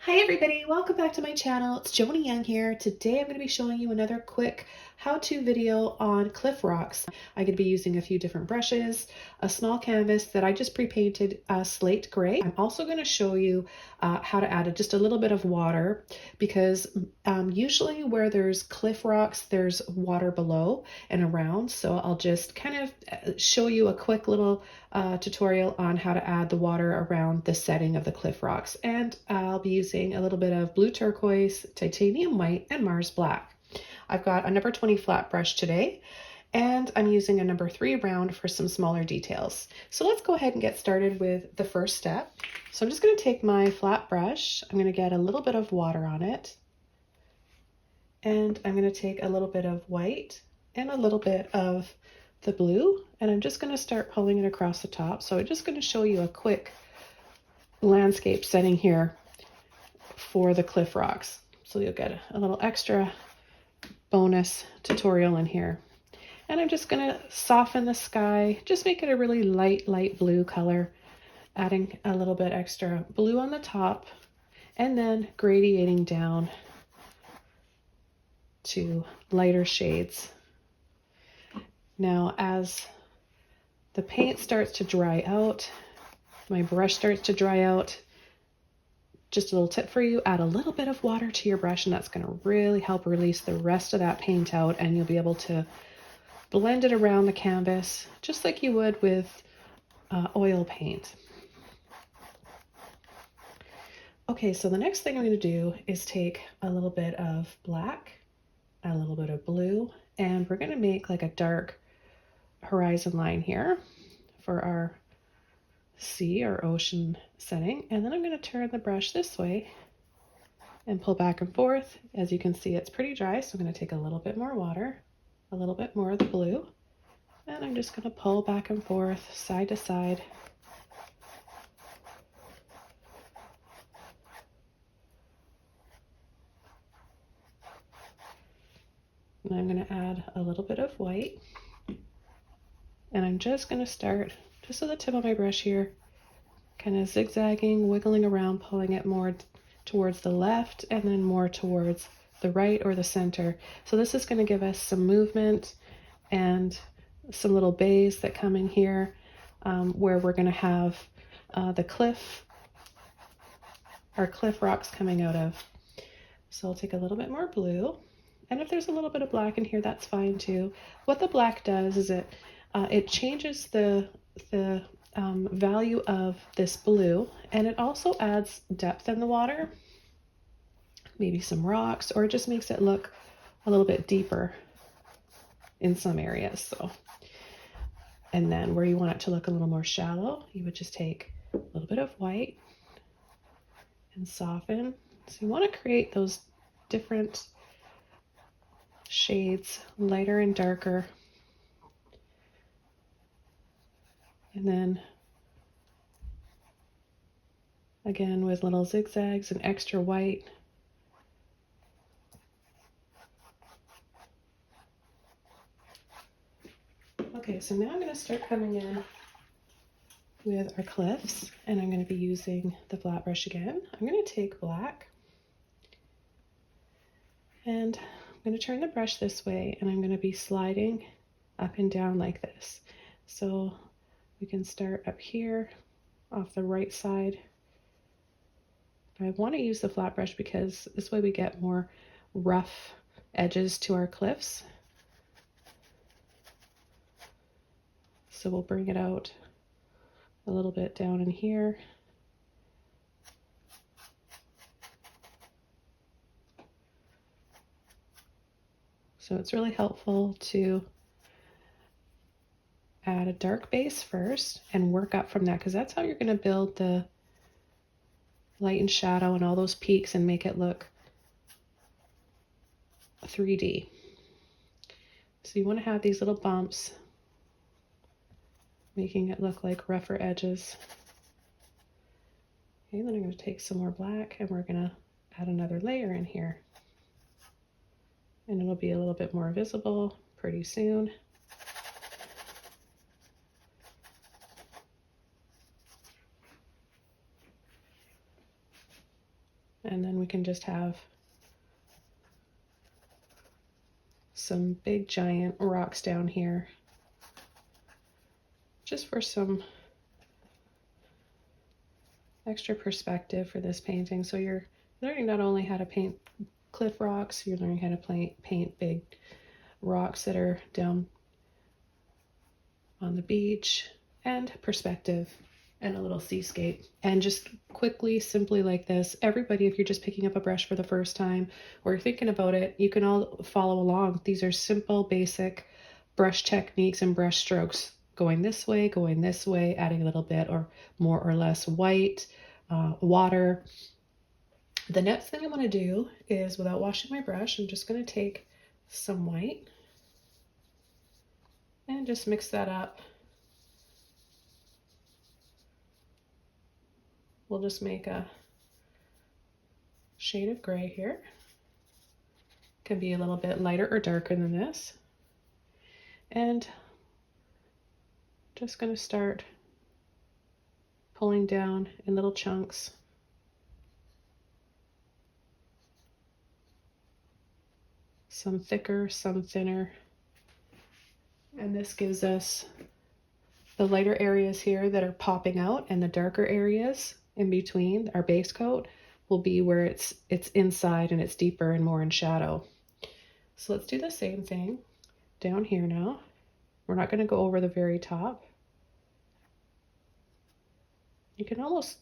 Hi everybody, welcome back to my channel. It's Joni Young here. Today I'm going to be showing you another quick how-to video on cliff rocks. I'm going to be using a few different brushes, a small canvas that I just pre-painted slate gray. I'm also going to show you how to add just a little bit of water because usually where there's cliff rocks, there's water below and around. So I'll just kind of show you a quick little tutorial on how to add the water around the setting of the cliff rocks. And I'll be using a little bit of blue turquoise, titanium white, and Mars black. I've got a number 20 flat brush today, and I'm using a number 3 round for some smaller details. So let's go ahead and get started with the first step. So I'm just going to take my flat brush, I'm going to get a little bit of water on it, and I'm going to take a little bit of white and a little bit of the blue, and I'm just going to start pulling it across the top. So I'm just going to show you a quick landscape setting here for the cliff rocks. So you'll get a little extra bonus tutorial in here. And I'm just going to soften the sky, just make it a really light blue color, adding a little bit extra blue on the top and then gradiating down to lighter shades. Now, as the paint starts to dry out, my brush starts to dry out, just a little tip for you, add a little bit of water to your brush, and that's going to really help release the rest of that paint out, and you'll be able to blend it around the canvas just like you would with oil paint. Okay, so the next thing I'm going to do is take a little bit of black, a little bit of blue, and we're going to make like a dark horizon line here for our sea or ocean setting. And then I'm going to turn the brush this way and pull back and forth. As you can see, it's pretty dry, so I'm going to take a little bit more water, a little bit more of the blue, and I'm just going to pull back and forth, side to side. And I'm going to add a little bit of white, and I'm just going to start just with the tip of my brush here, kind of zigzagging, wiggling around, pulling it more towards the left and then more towards the right or the center. So this is going to give us some movement and some little bays that come in here where we're going to have our cliff rocks coming out of. So I'll take a little bit more blue, and if there's a little bit of black in here, that's fine too. What the black does is it changes the value of this blue, and it also adds depth in the water, maybe some rocks, or it just makes it look a little bit deeper in some areas. So, and then where you want it to look a little more shallow, you would just take a little bit of white and soften. So you want to create those different shades, lighter and darker. And then again with little zigzags and extra white. Okay, so now I'm going to start coming in with our cliffs, and I'm going to be using the flat brush again. I'm going to take black, and I'm going to turn the brush this way, and I'm going to be sliding up and down like this. So we can start up here off the right side. I want to use the flat brush because this way we get more rough edges to our cliffs. So we'll bring it out a little bit down in here. So it's really helpful to add a dark base first and work up from that, because that's how you're going to build the light and shadow and all those peaks and make it look 3D. So you want to have these little bumps, making it look like rougher edges. Okay, then I'm going to take some more black, and we're going to add another layer in here. And it'll be a little bit more visible pretty soon. And then we can just have some big giant rocks down here, just for some extra perspective for this painting. So you're learning not only how to paint cliff rocks, you're learning how to paint big rocks that are down on the beach, and perspective and a little seascape. And just quickly, simply like this, everybody, if you're just picking up a brush for the first time or you're thinking about it, you can all follow along. These are simple, basic brush techniques and brush strokes. Going this way, adding a little bit or more or less white, water. The next thing I'm going to do is, without washing my brush, I'm just going to take some white and just mix that up. We'll just make a shade of gray here. Can be a little bit lighter or darker than this. And just going to start pulling down in little chunks. Some thicker, some thinner. And this gives us the lighter areas here that are popping out, and the darker areas in between our base coat will be where it's inside and it's deeper and more in shadow. So let's do the same thing down here now. We're not going to go over the very top. You can almost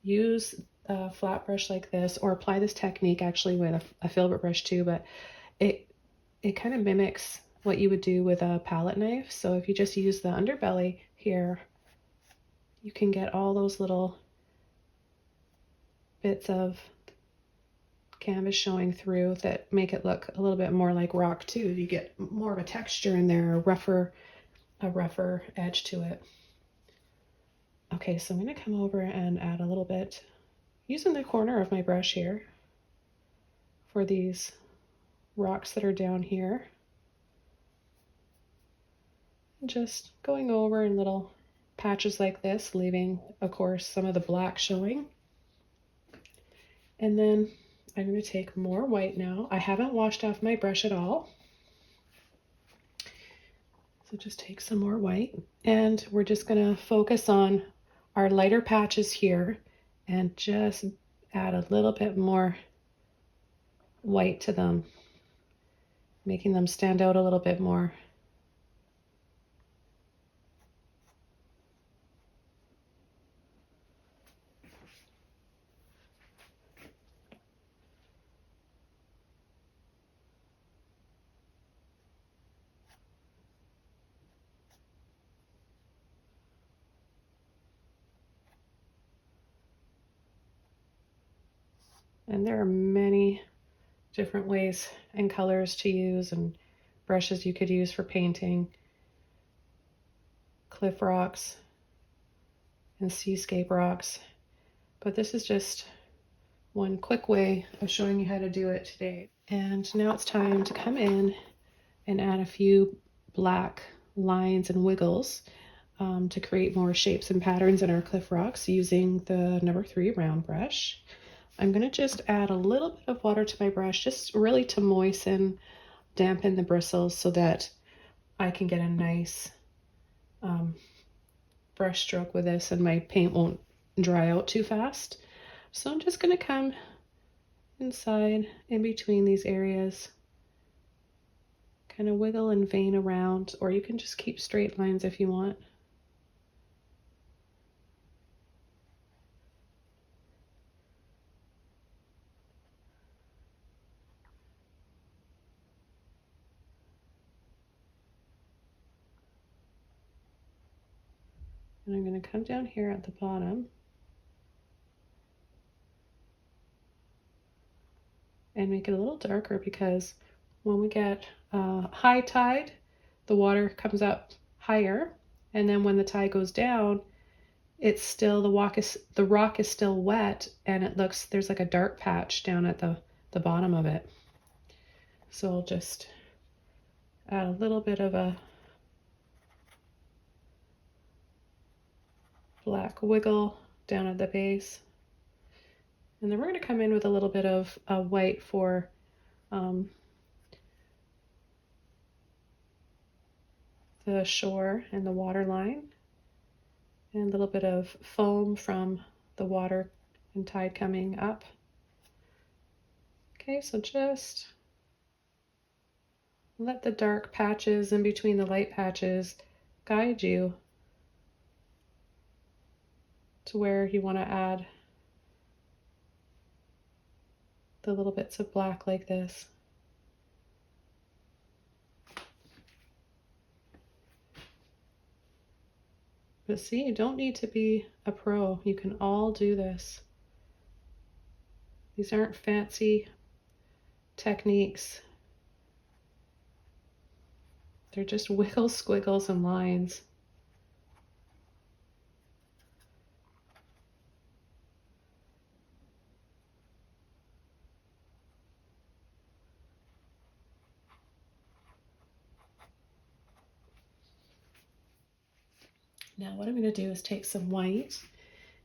use a flat brush like this, or apply this technique actually with a filbert brush too, but it kind of mimics what you would do with a palette knife. So if you just use the underbelly here, you can get all those little bits of canvas showing through that make it look a little bit more like rock too. You get more of a texture in there, a rougher edge to it. Okay, so I'm going to come over and add a little bit, using the corner of my brush here, for these rocks that are down here. Just going over in little patches like this, leaving, of course, some of the black showing. And then I'm going to take more white now. I haven't washed off my brush at all. So just take some more white, and we're just going to focus on our lighter patches here and just add a little bit more white to them, making them stand out a little bit more. And there are many different ways and colors to use and brushes you could use for painting cliff rocks and seascape rocks. But this is just one quick way of showing you how to do it today. And now it's time to come in and add a few black lines and wiggles to create more shapes and patterns in our cliff rocks using the number 3 round brush. I'm going to just add a little bit of water to my brush, just really to moisten, dampen the bristles so that I can get a nice brush stroke with this and my paint won't dry out too fast. So I'm just going to come inside in between these areas, kind of wiggle and vein around, or you can just keep straight lines if you want. And I'm going to come down here at the bottom and make it a little darker, because when we get high tide, the water comes up higher, and then when the tide goes down, it's still, the rock is still wet, and it looks, there's like a dark patch down at the bottom of it. So I'll just add a little bit of a black wiggle down at the base, And then we're going to come in with a little bit of white for the shore and the water line, and a little bit of foam from the water and tide coming up. Okay, so just let the dark patches in between the light patches guide you to where you want to add the little bits of black like this. But see, you don't need to be a pro. You can all do this. These aren't fancy techniques. They're just wiggles, squiggles, and lines. Now what I'm going to do is take some white,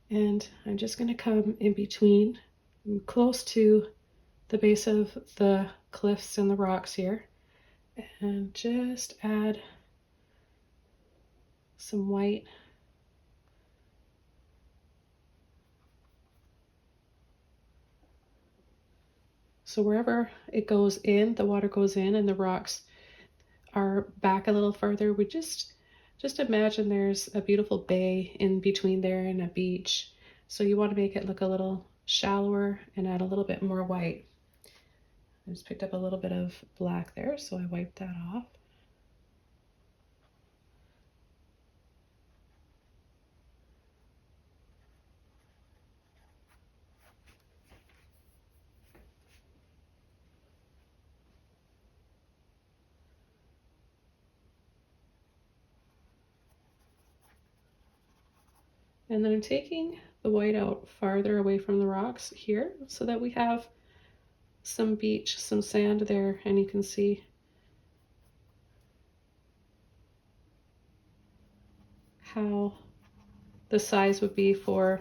and I'm just going to come in between, close to the base of the cliffs and the rocks here, and just add some white. So wherever it goes in, the water goes in and the rocks are back a little further, we just imagine there's a beautiful bay in between there and a beach. So you want to make it look a little shallower and add a little bit more white. I just picked up a little bit of black there, so I wiped that off. And then I'm taking the white out farther away from the rocks here so that we have some beach, some sand there, and you can see how the size would be for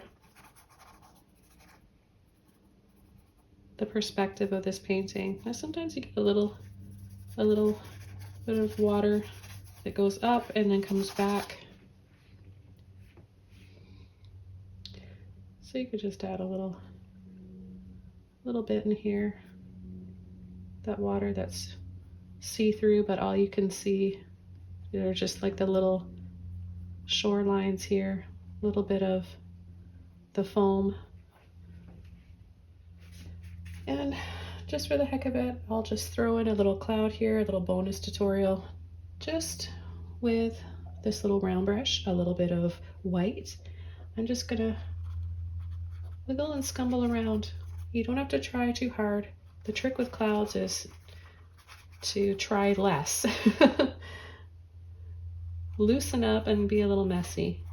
the perspective of this painting. Now sometimes you get a little bit of water that goes up and then comes back. So you could just add a little bit in here. That water that's see-through, but all you can see are just like the little shorelines here, a little bit of the foam. And just for the heck of it, I'll just throw in a little cloud here, a little bonus tutorial, just with this little round brush, a little bit of white. I'm just gonna wiggle and scumble around. You don't have to try too hard. The trick with clouds is to try less. Loosen up and be a little messy.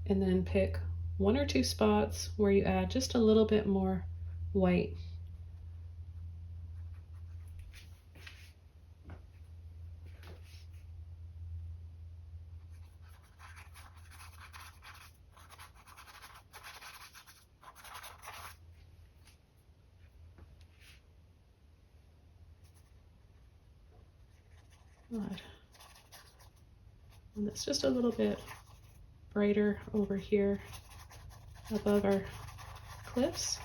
And then pick one or two spots where you add just a little bit more white. Good. And it's just a little bit brighter over here above our cliffs.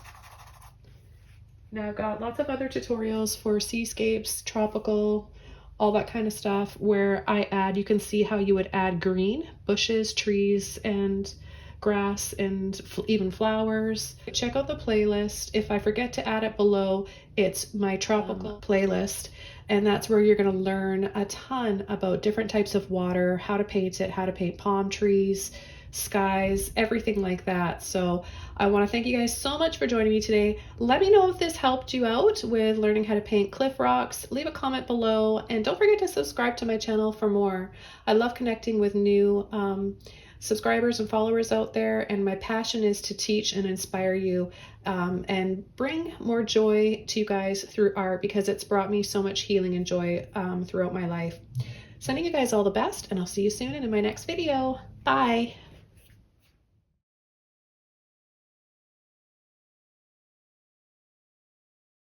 Now I've got lots of other tutorials for seascapes, tropical, all that kind of stuff where I add, you can see how you would add green, bushes, trees, and grass, and even flowers. Check out the playlist. If I forget to add it below, it's my tropical playlist. And that's where you're going to learn a ton about different types of water, how to paint it, how to paint palm trees, skies, everything like that. So I want to thank you guys so much for joining me today. Let me know if this helped you out with learning how to paint cliff rocks. Leave a comment below, and don't forget to subscribe to my channel for more. I love connecting with new subscribers and followers out there, and my passion is to teach and inspire you and bring more joy to you guys through art, because it's brought me so much healing and joy throughout my life. Sending you guys all the best, and I'll see you soon in my next video. Bye.